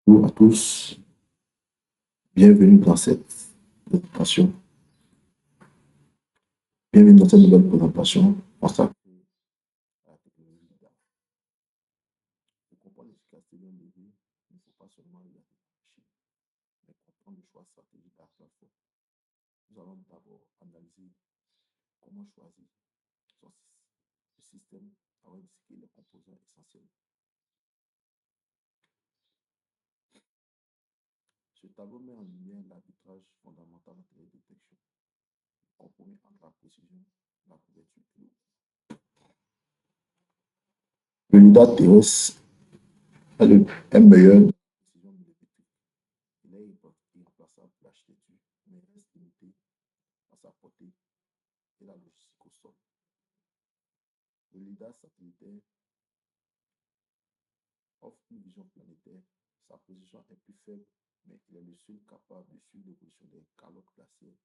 Bonjour à tous, bienvenue dans cette présentation. Bienvenue dans cette nouvelle présentation consacrée à la technologie d'IA. Pour comprendre l'efficacité d'un levier, il ne faut pas seulement regarder la machine, mais comprendre le choix stratégique de la plateforme. Nous allons d'abord analyser comment choisir le système avant de disséquer les composants essentiels. Ce tableau met en lumière l'arbitrage fondamental entre les détections, le compromis entre la précision, la couverture et le Le LIDAR terrestre est meilleur dans la précision millimétrique. Il est irremplaçable pour l'architecture, mais reste limité à sa portée et la logistique au sol. Le LIDAR satellitaire offre une vision planétaire. Sa position est plus faible, mais il est le seul capable de suivre l'évolution des calottes glaciaires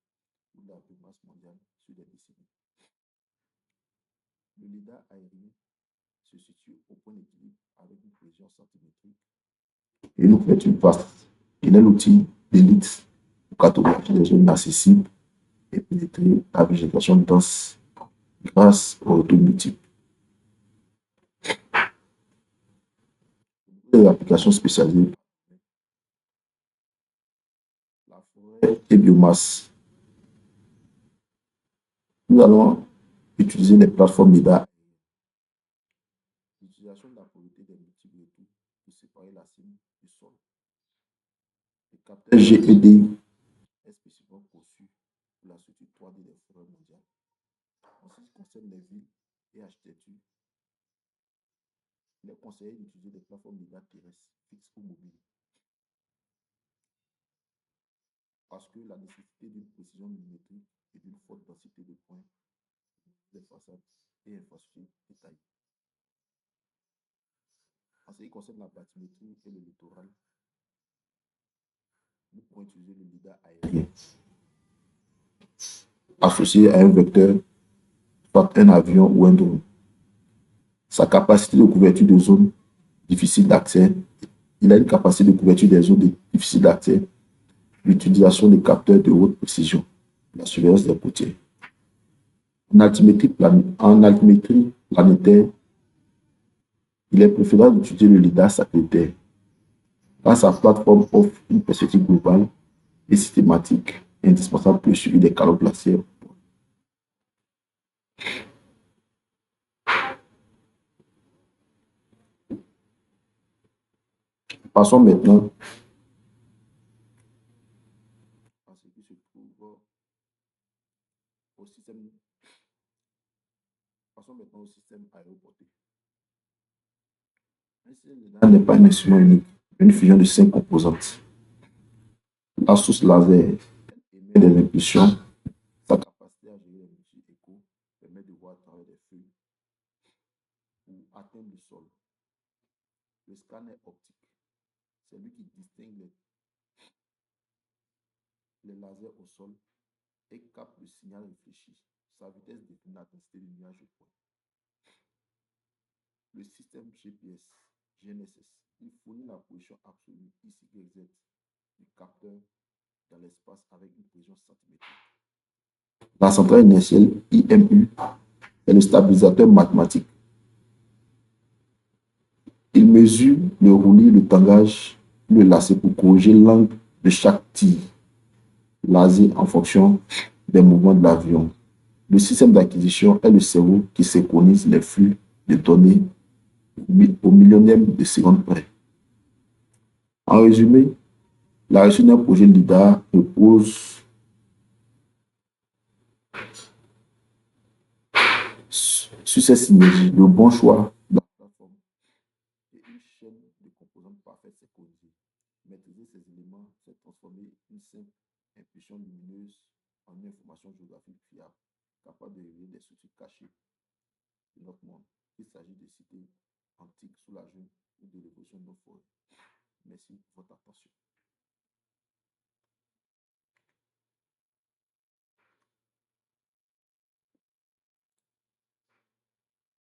ou de la biomasse mondiale sur des décennies. Le LIDAR aérien se situe au point d'équilibre avec une précision centimétrique et une couverture vaste. Il est l'outil d'élite pour cartographier les zones inaccessibles et pénétrer la végétation dense grâce aux retours multiples. Des applications spécialisées, la forêt et biomasse. Nous allons utiliser les plateformes LIDAR. L'utilisation de la pauvreté des multiples retours pour séparer la cime du sol. Le capteur GED est spécifiquement conçu pour la structure 3D des forêts mondiales. En ce qui concerne les villes et architecture, il est conseillé d'utiliser des plateformes LIDAR terrestres, fixes ou mobiles. Parce que la nécessité d'une précision millimétrique et d'une forte densité de points des façades et infrastructures détaillées. En ce qui concerne la bathymétrie et le littoral, nous pourrons utiliser le LIDAR aérien associé à un vecteur, soit un avion ou un drone. Sa capacité de couverture de zones difficiles d'accès, il a une capacité de couverture des zones difficiles d'accès, l'utilisation des capteurs de haute précision, la surveillance des côtiers. En altimétrie planétaire, il est préférable d'utiliser le LIDAR satellitaire, car sa plateforme offre une perspective globale et systématique indispensable pour le suivi des calottes glaciaires. Passons maintenant à ce qui se trouve au système. Passons maintenant au système aéroporté. Un système LIDAR n'est pas un instrument unique, une fusion de 5 composantes. La source laser émet des impulsions. Sa capacité à gérer les multi-échos permet de voir à travers des feuilles ou atteindre le sol. Le scanner optique, c'est lui qui distingue les lasers au sol et capte le signal réfléchi. Sa vitesse définit l'intensité du nuage au point. Le système GPS, GNSS, il fournit la position absolue X, Y, Z du capteur dans l'espace avec une précision centimétrique. La centrale inertielle IMU est le stabilisateur mathématique. Il mesure le roulis, le tangage, le lacet pour corriger l'angle de chaque tir laser en fonction des mouvements de l'avion. Le système d'acquisition est le cerveau qui synchronise les flux de données au millionième de seconde près. En résumé, la réussite d'un projet LIDAR repose sur ces synergies, le bon choix de la plateforme et une chaîne de composantes parfaites synchronisées. Maîtriser ces éléments, c'est transformer une simple impulsion lumineuse en une information géographique fiable, capable de révéler des structures cachées de notre monde. Il s'agit